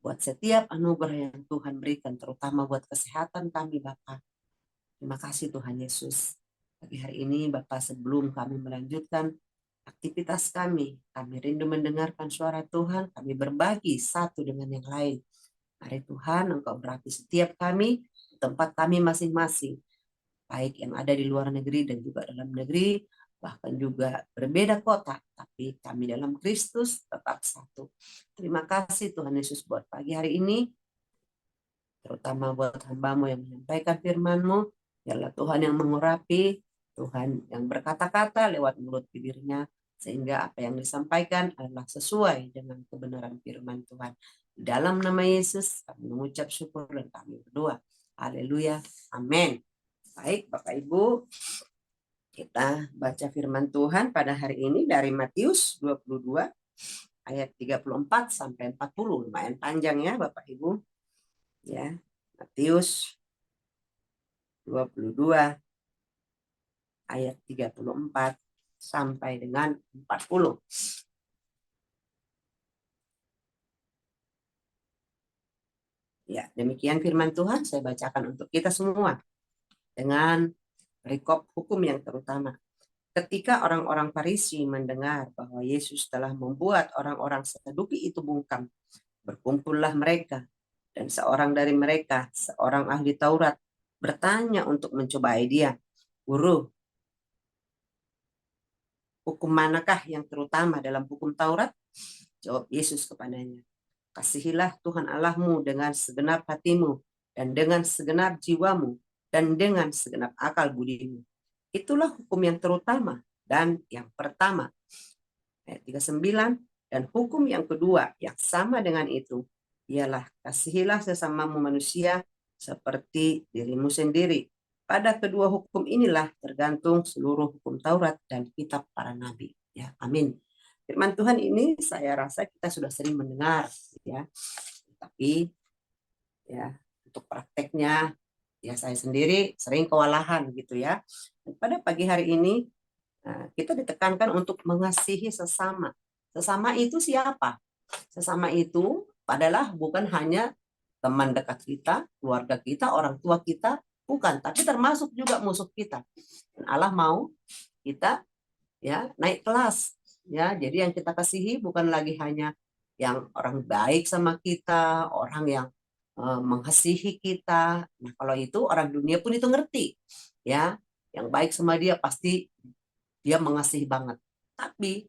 buat setiap anugerah yang Tuhan berikan, terutama buat kesehatan kami, Bapak. Terima kasih Tuhan Yesus. Pagi hari ini, Bapak, sebelum kami melanjutkan aktivitas kami rindu mendengarkan suara Tuhan, kami berbagi satu dengan yang lain. Mari Tuhan, Engkau berkati setiap kami, tempat kami masing-masing, baik yang ada di luar negeri dan juga dalam negeri, bahkan juga berbeda kota, tapi kami dalam Kristus tetap satu. Terima kasih Tuhan Yesus buat pagi hari ini, terutama buat hamba-Mu yang menyampaikan firman-Mu. Biarlah Tuhan yang mengurapi, Tuhan yang berkata-kata lewat mulut bibirnya, sehingga apa yang disampaikan adalah sesuai dengan kebenaran firman Tuhan. Di dalam nama Yesus, kami mengucap syukur dan kami berdoa. Haleluya. Amin. Baik, Bapak Ibu, kita baca firman Tuhan pada hari ini dari Matius 22 ayat 34 sampai 40. Lumayan panjang ya Bapak Ibu. Ya, Matius 22 ayat 34 sampai dengan 40. Ya, demikian firman Tuhan saya bacakan untuk kita semua dengan perikop hukum yang terutama. Ketika orang-orang Farisi mendengar bahwa Yesus telah membuat orang-orang Saduki itu bungkam, berkumpullah mereka, dan seorang dari mereka, seorang ahli Taurat, bertanya untuk mencobai dia, "Guru, hukum manakah yang terutama dalam hukum Taurat?" Jawab Yesus kepadanya, "Kasihilah Tuhan Allahmu dengan segenap hatimu, dan dengan segenap jiwamu, dan dengan segenap akal budimu. Itulah hukum yang terutama dan yang pertama." Ayat 39, dan hukum yang kedua yang sama dengan itu, ialah kasihilah sesamamu manusia seperti dirimu sendiri. Pada kedua hukum inilah tergantung seluruh hukum Taurat dan kitab para nabi. Ya, amin. Firman Tuhan ini saya rasa kita sudah sering mendengar, ya. Tapi ya untuk prakteknya ya saya sendiri sering kewalahan gitu ya. Dan pada pagi hari ini kita ditekankan untuk mengasihi sesama. Sesama itu siapa? Sesama itu adalah bukan hanya teman dekat kita, keluarga kita, orang tua kita, bukan, tapi termasuk juga musuh kita. Dan Allah mau kita ya naik kelas, ya. Jadi yang kita kasihi bukan lagi hanya yang orang baik sama kita, orang yang mengasihi kita. Nah, kalau itu orang dunia pun itu ngerti, ya. Yang baik sama dia pasti dia mengasihi banget. Tapi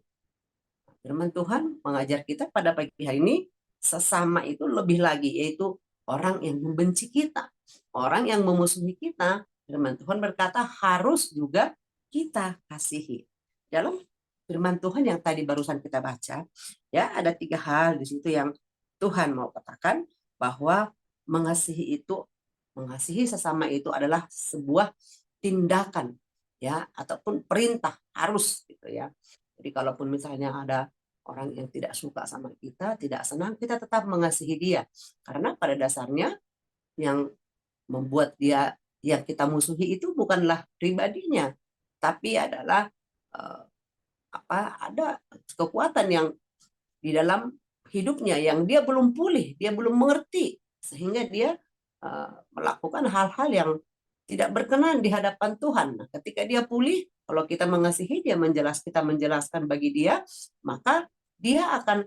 firman Tuhan mengajar kita pada pagi hari ini, sesama itu lebih lagi, yaitu orang yang membenci kita, orang yang memusuhi kita. Firman Tuhan berkata harus juga kita kasihi. Dalam firman Tuhan yang tadi barusan kita baca, ya ada 3 hal di situ yang Tuhan mau katakan, bahwa mengasihi sesama itu adalah sebuah tindakan, ya, ataupun perintah, harus gitu ya. Jadi kalaupun misalnya ada orang yang tidak suka sama kita, tidak senang, kita tetap mengasihi dia. Karena pada dasarnya yang membuat dia yang kita musuhi itu bukanlah pribadinya, tapi adalah eh, ada kekuatan yang di dalam hidupnya yang dia belum pulih, dia belum mengerti, sehingga dia melakukan hal-hal yang tidak berkenan di hadapan Tuhan. Nah, ketika dia pulih, kalau kita mengasihi dia, kita menjelaskan bagi dia, maka dia akan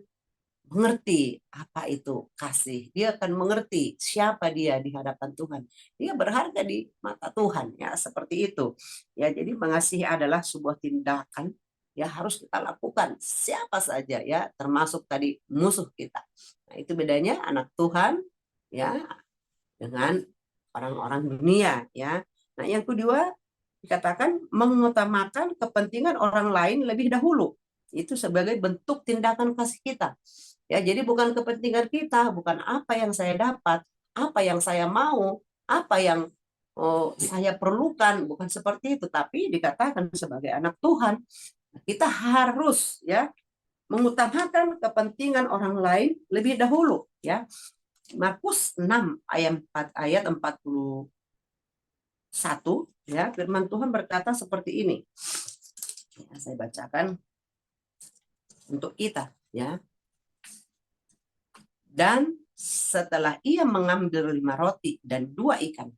mengerti apa itu kasih. Dia akan mengerti siapa dia di hadapan Tuhan. Dia berharga di mata Tuhan, ya, seperti itu. Ya, jadi mengasihi adalah sebuah tindakan ya harus kita lakukan siapa saja ya, termasuk tadi musuh kita. Nah, itu bedanya anak Tuhan ya dengan orang-orang dunia ya. Nah, yang kedua dikatakan mengutamakan kepentingan orang lain lebih dahulu. Itu sebagai bentuk tindakan kasih kita. Ya, jadi bukan kepentingan kita, bukan apa yang saya dapat, apa yang saya mau, apa yang saya perlukan, bukan seperti itu, tapi dikatakan sebagai anak Tuhan, kita harus ya mengutamakan kepentingan orang lain lebih dahulu ya. Markus 6 ayat 41 ya, firman Tuhan berkata seperti ini. Ya, saya bacakan untuk kita ya. Dan setelah ia mengambil 5 roti dan 2 ikan,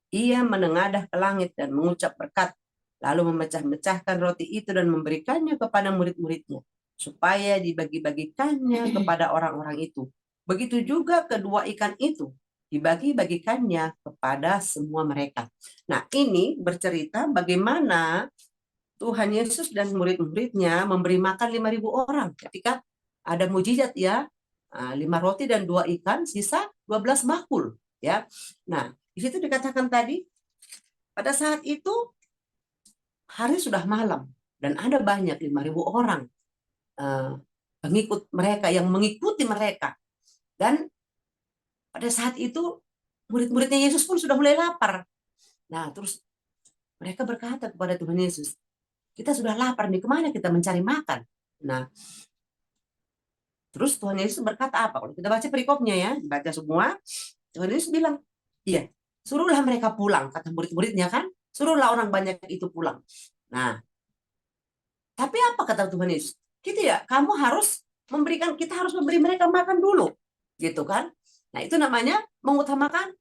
ia menengadah ke langit dan mengucap berkat, lalu memecah-mecahkan roti itu dan memberikannya kepada murid-muridnya, supaya dibagi-bagikannya kepada orang-orang itu. Begitu juga kedua ikan itu dibagi-bagikannya kepada semua mereka. Nah, ini bercerita bagaimana Tuhan Yesus dan murid-muridnya memberi makan 5.000 orang ketika ada mujizat ya, 5 roti dan 2 ikan, sisa 12 bakul ya. Nah, di situ dikatakan tadi pada saat itu hari sudah malam dan ada banyak 5.000 orang pengikut mereka yang mengikuti mereka, dan pada saat itu murid-muridnya Yesus pun sudah mulai lapar. Nah, terus mereka berkata kepada Tuhan Yesus, kita sudah lapar nih, kemana kita mencari makan? Nah, terus Tuhan Yesus berkata apa? Kalau kita baca perikopnya ya, baca semua, Tuhan Yesus bilang, iya, suruhlah mereka pulang, kata murid-muridnya kan, suruhlah orang banyak itu pulang. Nah, tapi apa kata Tuhan Yesus? Gitu ya, kita harus memberi mereka makan dulu, gitu kan? Nah, itu namanya mengutamakan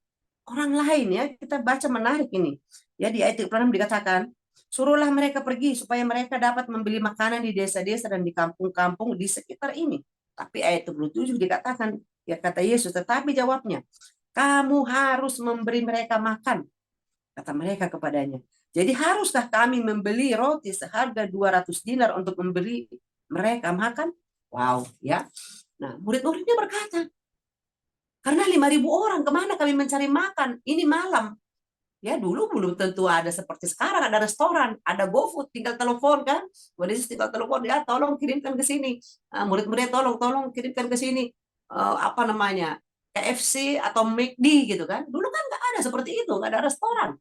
orang lain ya. Kita baca menarik ini. Ya, di ayat 36 dikatakan, suruhlah mereka pergi supaya mereka dapat membeli makanan di desa-desa dan di kampung-kampung di sekitar ini. Tapi ayat 27 dikatakan, ya kata Yesus, tetapi jawabnya, kamu harus memberi mereka makan, kata mereka kepadanya. Jadi haruskah kami membeli roti seharga 200 dinar untuk memberi mereka makan? Wow, ya. Nah, murid-muridnya berkata, karena 5.000 orang, kemana kami mencari makan? Ini malam. Ya, dulu belum tentu ada seperti sekarang, ada restoran, ada GoFood, tinggal telepon kan. Waduh, tinggal telepon, ya tolong kirimkan ke sini. Murid-muridnya tolong kirimkan ke sini. Apa namanya? KFC atau McD gitu kan. Dulu kan nggak ada seperti itu, nggak ada restoran.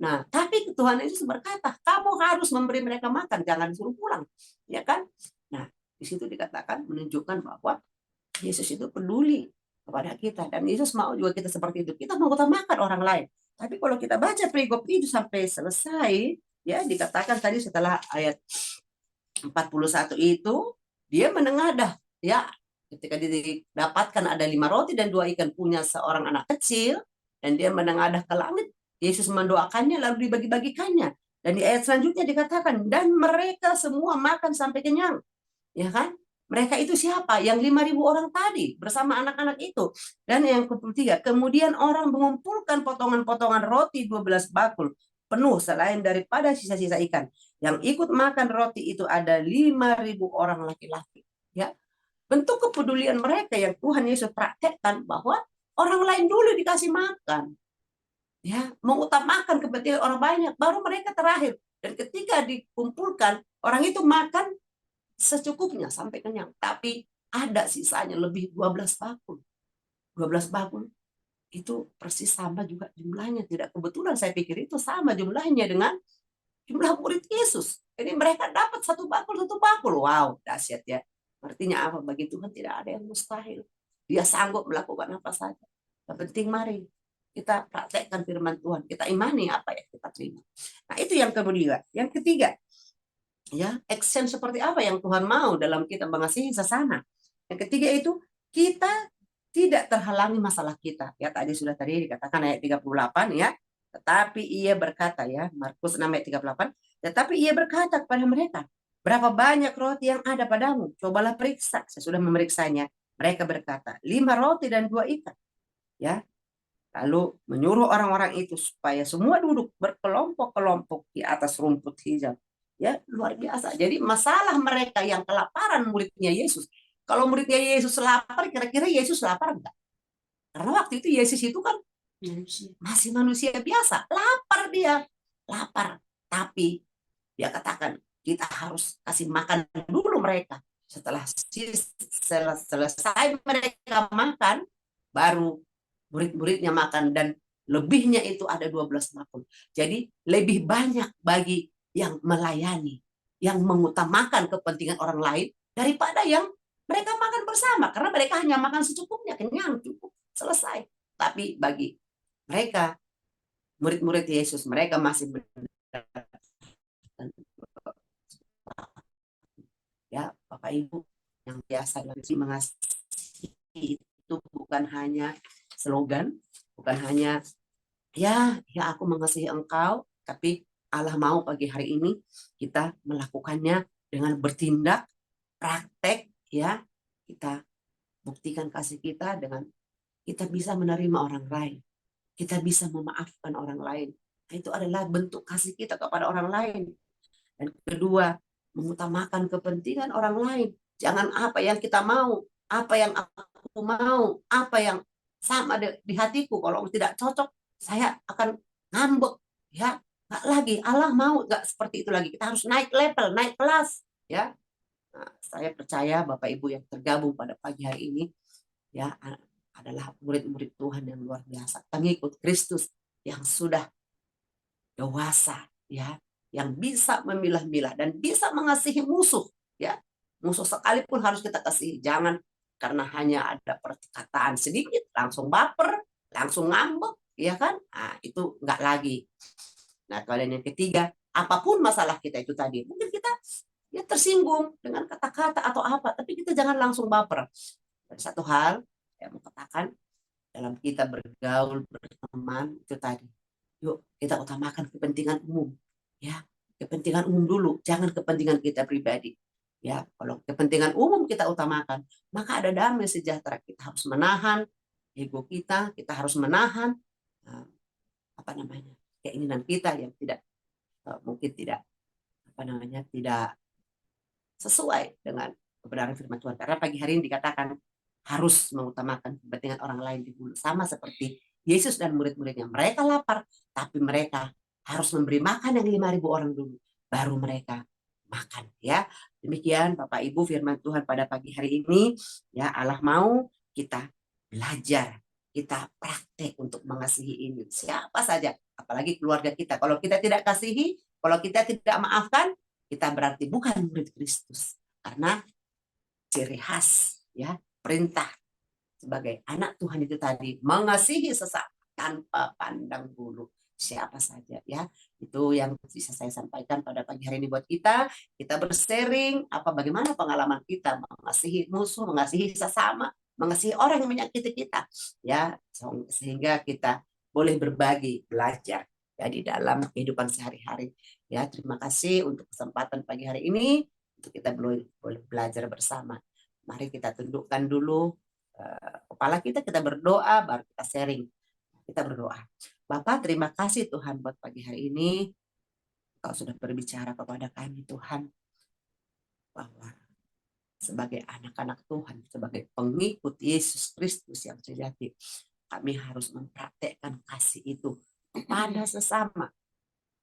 Nah, tapi Tuhan Yesus berkata, kamu harus memberi mereka makan, jangan suruh pulang. Ya kan? Nah, di situ dikatakan menunjukkan bahwa Yesus itu peduli kepada kita, dan Yesus mau juga kita seperti itu. Kita mengutamakan orang lain. Tapi kalau kita baca perikop itu sampai selesai, ya dikatakan tadi setelah ayat 41 itu, dia menengadah, ya ketika didapatkan ada 5 roti dan 2 ikan punya seorang anak kecil, dan dia menengadah ke langit, Yesus mendoakannya lalu dibagi-bagikannya. Dan di ayat selanjutnya dikatakan, dan mereka semua makan sampai kenyang. Ya kan? Mereka itu siapa? Yang 5.000 orang tadi bersama anak-anak itu. Dan yang ketiga, kemudian orang mengumpulkan potongan-potongan roti 12 bakul penuh selain daripada sisa-sisa ikan. Yang ikut makan roti itu ada 5.000 orang laki-laki. Ya, bentuk kepedulian mereka yang Tuhan Yesus praktekkan bahwa orang lain dulu dikasih makan. Ya, mengutamakan kepentingan orang banyak, baru mereka terakhir. Dan ketika dikumpulkan, orang itu makan secukupnya sampai kenyang, tapi ada sisanya lebih 12 bakul. 12 bakul itu persis sama juga jumlahnya. Tidak kebetulan saya pikir itu sama jumlahnya dengan jumlah murid Yesus. Jadi mereka dapat satu bakul. Wow, dahsyat ya. Artinya apa? Bagi Tuhan tidak ada yang mustahil. Dia sanggup melakukan apa saja. Yang penting mari kita praktekkan firman Tuhan. Kita imani apa yang kita terima. Nah, itu yang kedua. Yang ketiga, ya, action seperti apa yang Tuhan mau dalam kita mengasihi sesama. Yang ketiga itu, kita tidak terhalangi masalah kita. Ya, tadi dikatakan ayat 38 ya. Tetapi ia berkata ya, Markus 6 ayat 38, tetapi ia berkata kepada mereka, berapa banyak roti yang ada padamu? Cobalah periksa. Saya sudah memeriksanya. Mereka berkata, 5 roti dan 2 ikan. Ya, lalu menyuruh orang-orang itu supaya semua duduk berkelompok-kelompok di atas rumput hijau. Ya, luar biasa. Jadi masalah mereka yang kelaparan muridnya Yesus. Kalau muridnya Yesus lapar, kira-kira Yesus lapar enggak? Karena waktu itu Yesus itu kan masih manusia biasa. Lapar dia. Lapar. Tapi dia katakan, kita harus kasih makan dulu mereka. Setelah selesai mereka makan, baru murid-muridnya makan, dan lebihnya itu ada 12 bakul. Jadi lebih banyak bagi yang melayani, yang mengutamakan kepentingan orang lain daripada yang mereka makan bersama, karena mereka hanya makan secukupnya, kenyang, cukup, selesai. Tapi bagi mereka, murid-murid Yesus, mereka masih ya Bapak Ibu yang biasa mengasihi itu bukan hanya slogan, bukan hanya ya aku mengasihi engkau, tapi Allah mau pagi hari ini kita melakukannya dengan bertindak, praktek, ya. Kita buktikan kasih kita dengan kita bisa menerima orang lain, kita bisa memaafkan orang lain. Nah, itu adalah bentuk kasih kita kepada orang lain. Dan kedua, mengutamakan kepentingan orang lain. Jangan apa yang kita mau, apa yang aku mau, apa yang sama di hatiku. Kalau tidak cocok, saya akan ngambek. Ya, nggak lagi. Allah mau nggak seperti itu lagi. Kita harus naik level, naik kelas. Ya, nah, saya percaya Bapak Ibu yang tergabung pada pagi hari ini, ya, adalah murid-murid Tuhan yang luar biasa, pengikut Kristus yang sudah dewasa, ya, yang bisa memilah-milah dan bisa mengasihi musuh, ya. Musuh sekalipun harus kita kasihi. Jangan karena hanya ada perkataan sedikit langsung baper, langsung ngambek, ya kan? Nah, itu enggak lagi. Nah, kemudian yang ketiga, apapun masalah kita itu tadi, mungkin kita ya tersinggung dengan kata-kata atau apa, tapi kita jangan langsung baper. Dan satu hal yang mau katakan, dalam kita bergaul, berteman itu tadi, yuk kita utamakan kepentingan umum, ya, kepentingan umum dulu, jangan kepentingan kita pribadi, ya. Kalau kepentingan umum kita utamakan, maka ada damai sejahtera. Kita harus menahan ego kita, kita harus menahan apa namanya, keinginan kita yang tidak mungkin tidak apa namanya, tidak sesuai dengan kebenaran firman Tuhan. Karena pagi hari ini dikatakan harus mengutamakan kepentingan orang lain dulu, sama seperti Yesus dan murid-muridnya. Mereka lapar, tapi mereka harus memberi makan yang 5.000 orang dulu, baru mereka makan, ya. Demikian Bapak Ibu firman Tuhan pada pagi hari ini, ya. Allah mau kita belajar, kita praktek untuk mengasihi ini siapa saja, apalagi keluarga kita. Kalau kita tidak kasihi, kalau kita tidak maafkan, kita berarti bukan murid Kristus. Karena ciri khas, ya, perintah sebagai anak Tuhan itu tadi mengasihi sesama tanpa pandang bulu siapa saja, ya. Itu yang bisa saya sampaikan pada pagi hari ini buat kita bersharing apa bagaimana pengalaman kita mengasihi musuh, mengasihi sesama, mengasihi orang yang menyakiti kita, ya, sehingga kita boleh berbagi, belajar ya di dalam kehidupan sehari-hari, ya. Terima kasih untuk kesempatan pagi hari ini untuk kita boleh belajar bersama. Mari kita tundukkan dulu kepala kita berdoa, baru kita sharing. Kita berdoa. Bapak, terima kasih Tuhan buat pagi hari ini. Kau sudah berbicara kepada kami Tuhan, bahwa sebagai anak-anak Tuhan, sebagai pengikut Yesus Kristus yang sejati, kami harus mempraktekkan kasih itu kepada sesama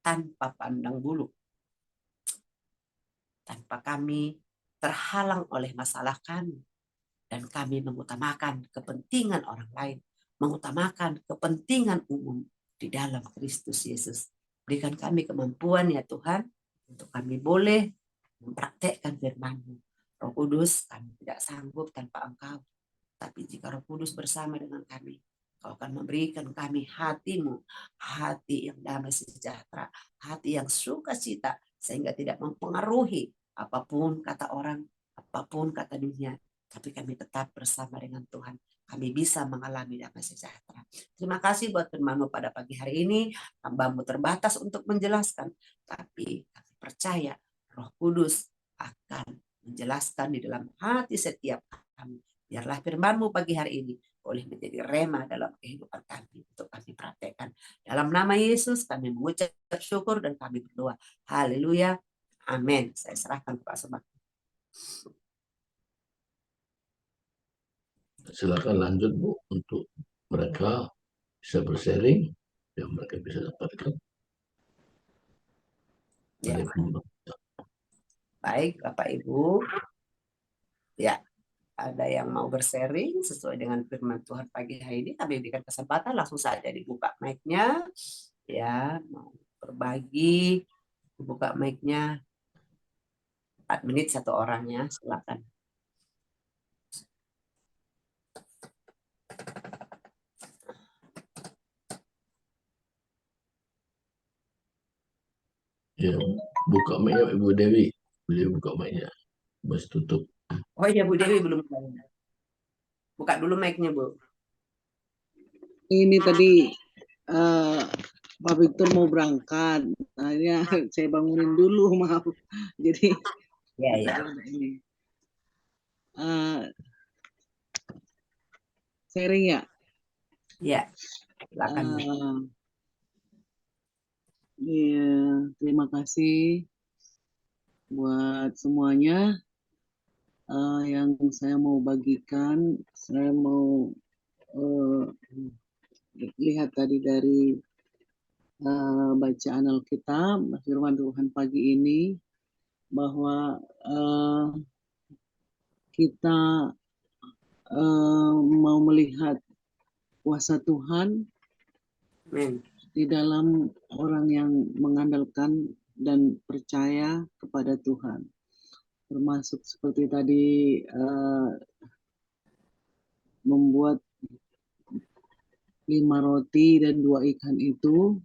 tanpa pandang bulu, tanpa kami terhalang oleh masalah kami, dan kami mengutamakan kepentingan orang lain, mengutamakan kepentingan umum di dalam Kristus Yesus. Berikan kami kemampuan ya Tuhan, untuk kami boleh mempraktekkan firman-Mu. Roh Kudus, kami tidak sanggup tanpa Engkau. Tapi jika Roh Kudus bersama dengan kami, Kau akan memberikan kami hati-Mu, hati yang damai sejahtera, hati yang sukacita, sehingga tidak mempengaruhi apapun kata orang, apapun kata dunia, tapi kami tetap bersama dengan Tuhan. Kami bisa mengalami damai sejahtera. Terima kasih buat firman-Mu pada pagi hari ini. Hamba-Mu terbatas untuk menjelaskan, tapi kami percaya Roh Kudus akan menjelaskan di dalam hati setiap kami. Biarlah firman-Mu pagi hari ini boleh menjadi rema dalam kehidupan kami untuk kami praktekkan. Dalam nama Yesus kami mengucap syukur dan kami berdoa. Haleluya. Amin. Saya serahkan ke Pak Sobat. Silakan lanjut Bu, untuk mereka bisa bersharing yang mereka bisa dapatkan. Ya. Baik Bapak Ibu, ya, ada yang mau bersharing sesuai dengan firman Tuhan pagi hari ini, kami berikan kesempatan langsung saja dibuka mic-nya, ya, mau berbagi, dibuka mic-nya 4 menit satu orangnya, silakan. Ya, buka mic-nya Ibu Dewi, boleh buka mic-nya, masih tutup. Oh iya Bu Dewi belum buka. Buka dulu mic-nya Bu. Ini tadi Pak Victor mau berangkat, akhirnya saya bangunin dulu, maaf. Jadi Ya, ya, ini sharing ya. ya. Silakan, Bu. Iya, terima kasih buat semuanya. Yang saya mau bagikan, saya mau lihat tadi dari bacaan Alkitab, firman Tuhan pagi ini, bahwa kita mau melihat kuasa Tuhan Amin. di dalam orang yang mengandalkan dan percaya kepada Tuhan. Termasuk seperti tadi membuat 5 roti dan 2 ikan itu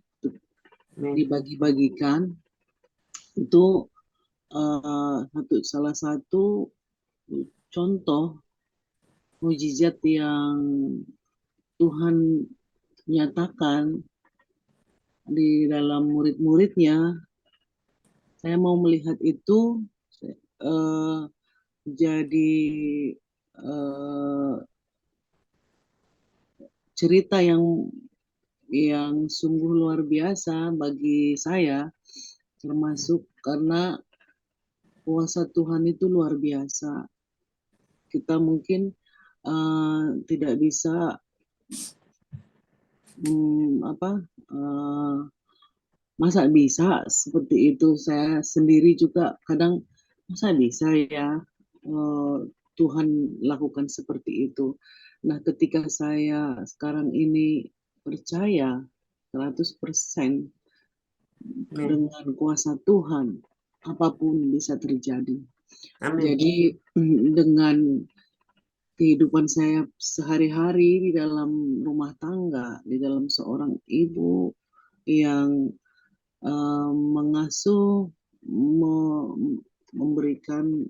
Amin. dibagi-bagikan. Itu salah satu contoh mujizat yang Tuhan nyatakan di dalam murid-muridnya. Saya mau melihat itu jadi cerita yang sungguh luar biasa bagi saya, termasuk karena kuasa Tuhan itu luar biasa. Kita mungkin tidak bisa masa bisa seperti itu. Saya sendiri juga kadang masa bisa ya Tuhan lakukan seperti itu. Nah, ketika saya sekarang ini percaya 100% Amin. dengan kuasa Tuhan, apapun bisa terjadi. Amin. Jadi dengan kehidupan saya sehari-hari di dalam rumah tangga, di dalam seorang ibu yang mengasuh, memberikan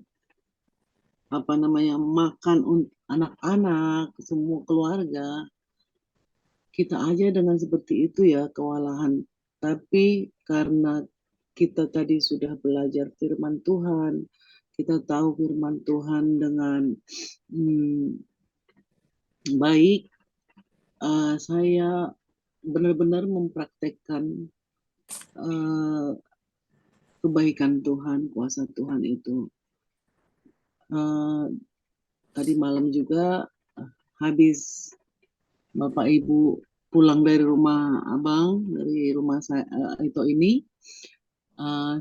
makan anak-anak, semua keluarga, kita aja dengan seperti itu ya kewalahan. Tapi karena kita tadi sudah belajar firman Tuhan, kita tahu firman Tuhan dengan baik, saya benar-benar mempraktekkan kebaikan Tuhan, kuasa Tuhan itu. Tadi malam juga habis Bapak Ibu pulang dari rumah Abang, dari rumah saya itu ini,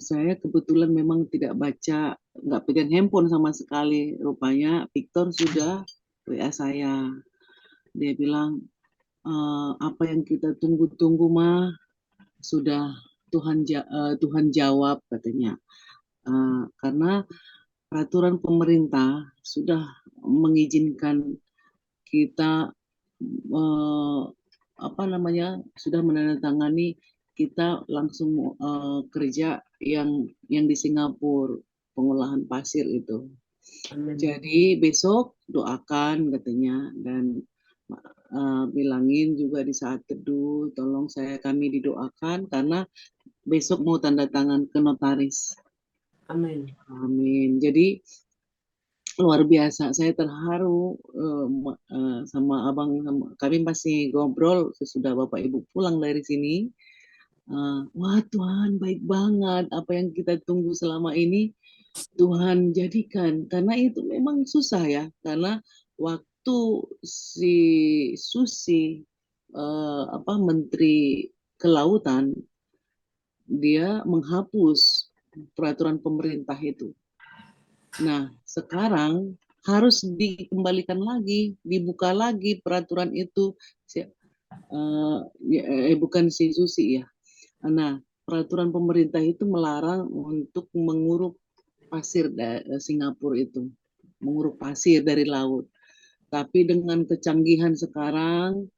saya kebetulan memang tidak baca, nggak pegang handphone sama sekali. Rupanya Victor sudah WA saya. Dia bilang, apa yang kita tunggu-tunggu mah sudah Tuhan jawab katanya. Karena peraturan pemerintah sudah mengizinkan kita sudah menandatangani kita langsung kerja yang di Singapura, pengolahan pasir itu. Amin. Jadi besok doakan katanya, dan bilangin juga di saat teduh tolong kami didoakan karena besok mau tanda tangan ke notaris. Amin. Amin. Jadi luar biasa, saya terharu sama Abang. Kami masih ngobrol sesudah Bapak Ibu pulang dari sini. Wah Tuhan baik banget, apa yang kita tunggu selama ini Tuhan jadikan. Karena itu memang susah ya, karena waktu si Susi Menteri Kelautan, dia menghapus peraturan pemerintah itu. Nah, sekarang harus dikembalikan lagi, dibuka lagi peraturan itu. Bukan si Susi ya. Nah, peraturan pemerintah itu melarang untuk menguruk pasir Singapura itu, menguruk pasir dari laut. Tapi dengan kecanggihan sekarang,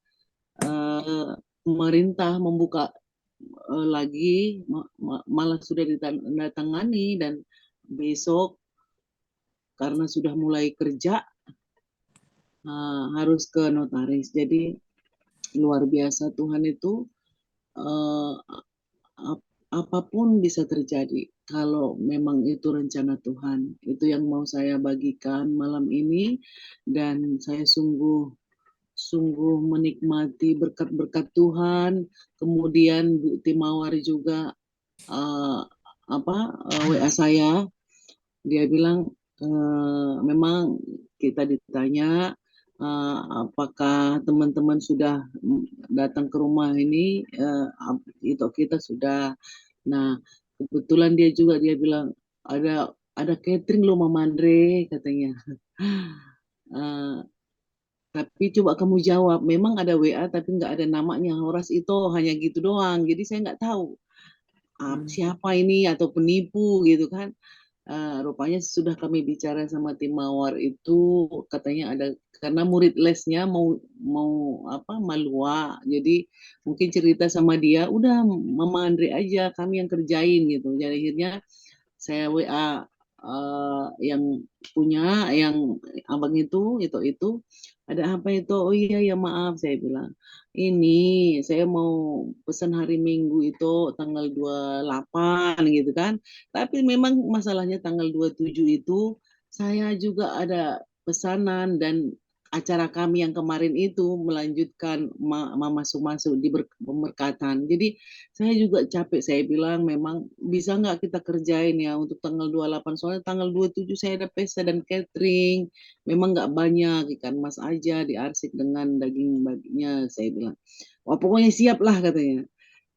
pemerintah membuka lagi, malah sudah ditandatangani, dan besok karena sudah mulai kerja harus ke notaris. Jadi luar biasa. Tuhan itu eh, apapun bisa terjadi kalau memang itu rencana Tuhan. Itu yang mau saya bagikan malam ini, dan saya sungguh menikmati berkat-berkat Tuhan. Kemudian Bu Timawar juga eh, WA saya, dia bilang memang kita ditanya apakah teman-teman sudah datang ke rumah ini, itu kita sudah. Nah, kebetulan dia bilang ada catering loh Mama Andre katanya. Eh, tapi coba kamu jawab, memang ada WA tapi nggak ada namanya Horas itu, hanya gitu doang. Jadi saya nggak tahu siapa ini atau penipu gitu kan. Rupanya sudah kami bicara sama tim Mawar itu, katanya ada karena murid lesnya mau mau Malua, jadi mungkin cerita sama dia, udah Mama Andre aja kami yang kerjain gitu. Jadi akhirnya saya WA yang punya, yang abang itu ada apa itu, oh iya ya maaf, saya bilang ini saya mau pesan hari Minggu itu tanggal 28 gitu kan, tapi memang masalahnya tanggal 27 itu saya juga ada pesanan, dan acara kami yang kemarin itu melanjutkan masuk-masuk di pemberkatan. Jadi saya juga capek, saya bilang memang bisa nggak kita kerjain ya untuk tanggal 28, soalnya tanggal 27 saya ada pesta dan catering, memang nggak banyak ikan mas aja diarsik dengan daging babinya, saya bilang. Wah pokoknya siap lah katanya.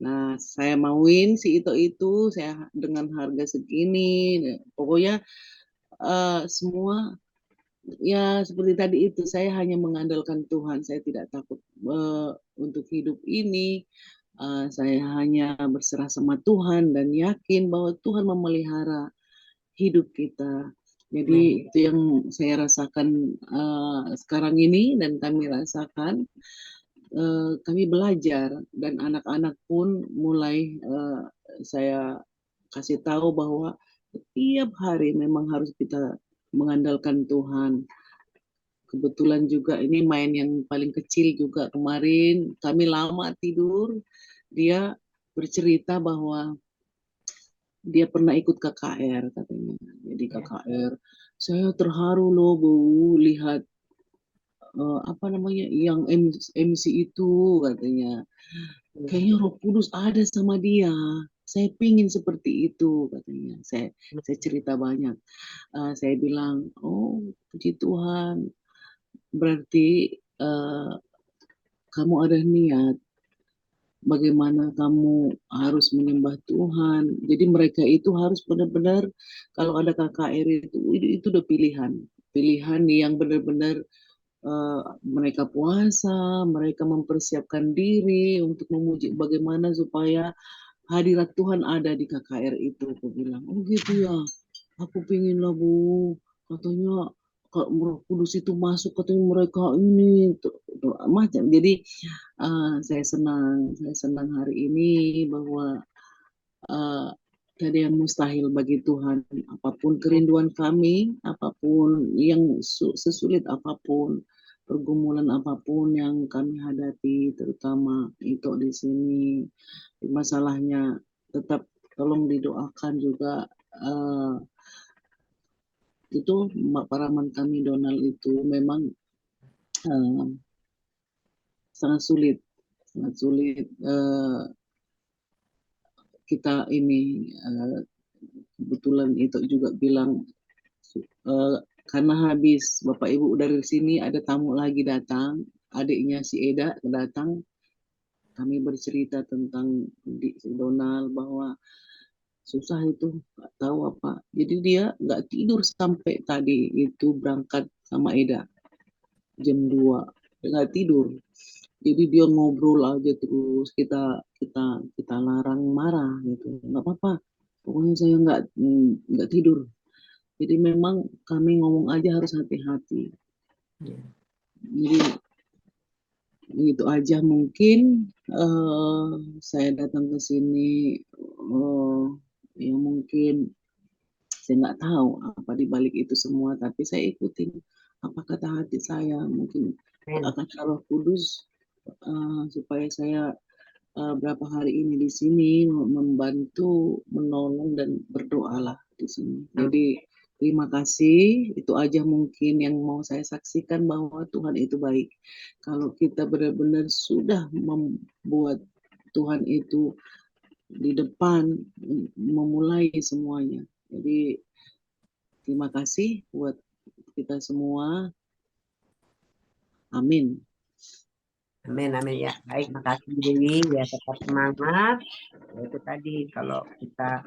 Nah saya mauin si itu saya dengan harga segini, pokoknya semua ya seperti tadi itu, saya hanya mengandalkan Tuhan, saya tidak takut untuk hidup ini. Saya hanya berserah sama Tuhan dan yakin bahwa Tuhan memelihara hidup kita. Amin. Jadi itu yang saya rasakan sekarang ini, dan kami rasakan, kami belajar, dan anak-anak pun mulai saya kasih tahu bahwa setiap hari memang harus kita mengandalkan Tuhan. Kebetulan juga ini main yang paling kecil juga kemarin, kami lama tidur, dia bercerita bahwa dia pernah ikut KKR katanya. Jadi Ya. KKR, saya terharu loh Bu lihat yang MC itu katanya. Kayaknya Roh Kudus ada sama dia. Saya pingin seperti itu katanya. Saya cerita banyak. Saya bilang, oh puji Tuhan, berarti kamu ada niat bagaimana kamu harus menyembah Tuhan. Jadi mereka itu harus benar-benar, kalau ada KKR itu udah pilihan. Pilihan yang benar-benar mereka puasa, mereka mempersiapkan diri untuk memuji bagaimana supaya hadirat Tuhan ada di KKR itu. Aku bilang, oh gitu ya, aku pingin lah Bu, katanya kalau Roh Kudus itu masuk, katanya mereka ini macam. Jadi saya senang hari ini bahwa uh, tidak ada yang mustahil bagi Tuhan. Apapun kerinduan kami, apapun yang sesulit apapun, pergumulan apapun yang kami hadapi, terutama itu di sini, masalahnya tetap tolong didoakan juga. Itu paraman kami Donald itu memang uh, sangat sulit, sangat sulit. Kita ini kebetulan itu juga bilang karena habis Bapak Ibu dari sini, ada tamu lagi datang, adiknya si Eda datang, kami bercerita tentang si Donald bahwa susah itu, nggak tahu apa. Jadi dia nggak tidur sampai tadi itu berangkat sama Eda jam 2, dia nggak tidur. Jadi dia ngobrol aja terus, kita larang marah gitu, nggak apa-apa. Pokoknya saya nggak tidur. Jadi memang kami ngomong aja harus hati-hati. Ya. Jadi itu aja mungkin saya datang ke sini, ya mungkin saya nggak tahu apa di balik itu semua, tapi saya ikutin apa kata hati saya, mungkin Amin. akan Roh Kudus supaya saya berapa hari ini di sini membantu, menolong dan berdoalah di sini. Jadi terima kasih, itu aja mungkin yang mau saya saksikan bahwa Tuhan itu baik. Kalau kita benar-benar sudah membuat Tuhan itu di depan, memulai semuanya. Jadi terima kasih buat kita semua. Amin. Amin, amin ya. Baik, makasih Dewi. Ya, tetap semangat. Ya, itu tadi, kalau kita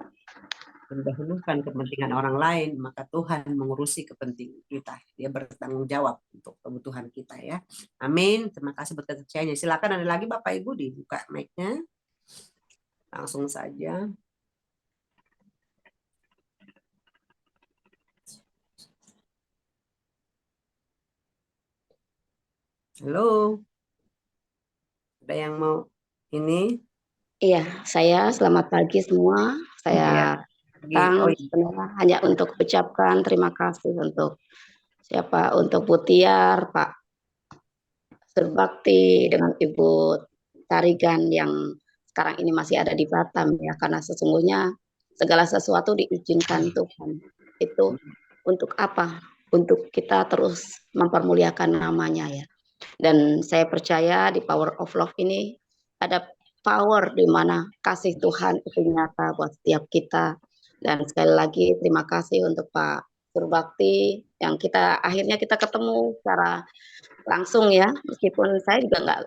mendahulukan kepentingan orang lain, maka Tuhan mengurusi kepentingan kita. Dia bertanggung jawab untuk kebutuhan kita ya. Amin. Terima kasih buat kepercayaannya. Silakan ada lagi Bapak Ibu dibuka mic-nya. Langsung saja. Halo. Ada yang mau ini? Iya, saya selamat pagi semua. Iya. Saya datang Oh, iya. sebenarnya hanya untuk ucapkan terima kasih untuk untuk Bu Tiar, Pak Surbakti, dengan Ibu Tarigan yang sekarang ini masih ada di Batam ya, karena sesungguhnya segala sesuatu diizinkan Tuhan. Itu untuk apa? Untuk kita terus mempermuliakan namanya ya. Dan saya percaya di Power of Love ini ada power di mana kasih Tuhan itu nyata buat setiap kita. Dan sekali lagi terima kasih untuk Pak Surbakti yang akhirnya kita ketemu secara langsung ya, meskipun saya juga nggak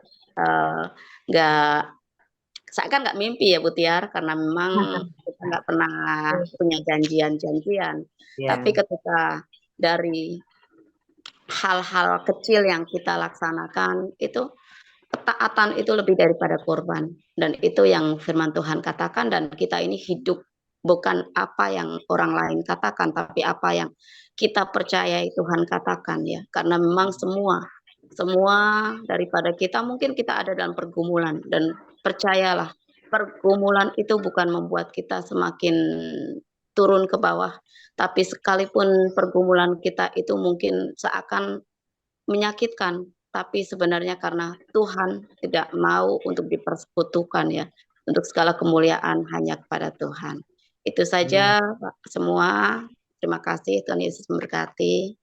saya kan nggak mimpi ya Bu Tiar, karena memang kita nggak pernah punya janjian-janjian. Ya. Tapi ketika dari hal-hal kecil yang kita laksanakan itu, ketaatan itu lebih daripada korban. Dan itu yang firman Tuhan katakan, dan kita ini hidup bukan apa yang orang lain katakan, tapi apa yang kita percayai Tuhan katakan ya. Karena memang semua daripada kita, mungkin kita ada dalam pergumulan, dan percayalah, pergumulan itu bukan membuat kita semakin turun ke bawah, tapi sekalipun pergumulan kita itu mungkin seakan menyakitkan, tapi sebenarnya karena Tuhan tidak mau untuk dipersekutukan ya, untuk segala kemuliaan hanya kepada Tuhan. Itu saja semua. Terima kasih, Tuhan Yesus memberkati.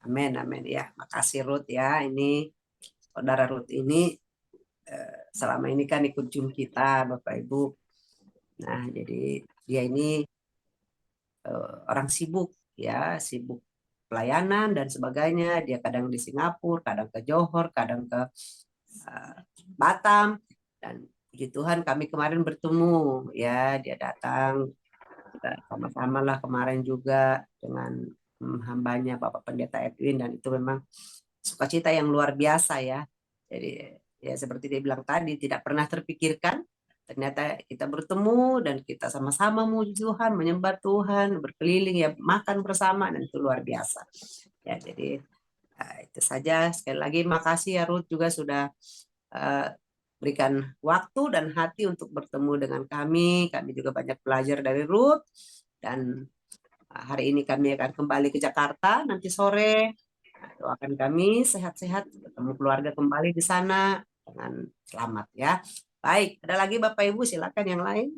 Amin, amin ya. Makasih Ruth ya. Ini saudara Ruth ini selama ini kan ikut Zoom kita Bapak Ibu. Nah, jadi dia ini orang sibuk ya, sibuk pelayanan dan sebagainya. Dia kadang di Singapura, kadang ke Johor, kadang ke Batam, dan puji Tuhan kami kemarin bertemu ya. Dia datang, kita sama-sama lah kemarin juga dengan hambanya Bapak Pendeta Edwin, dan itu memang sukacita yang luar biasa ya. Jadi ya seperti dia bilang tadi, tidak pernah terpikirkan ternyata kita bertemu dan kita sama-sama memuji Tuhan, menyembah Tuhan, berkeliling ya, makan bersama, dan itu luar biasa ya. Jadi itu saja. Sekali lagi makasih ya Ruth juga sudah berikan waktu dan hati untuk bertemu dengan kami. Kami juga banyak belajar dari Ruth, dan hari ini kami akan kembali ke Jakarta nanti sore. Doakan kami sehat-sehat, ketemu keluarga kembali di sana dengan selamat ya. Baik, ada lagi Bapak Ibu, silakan yang lain.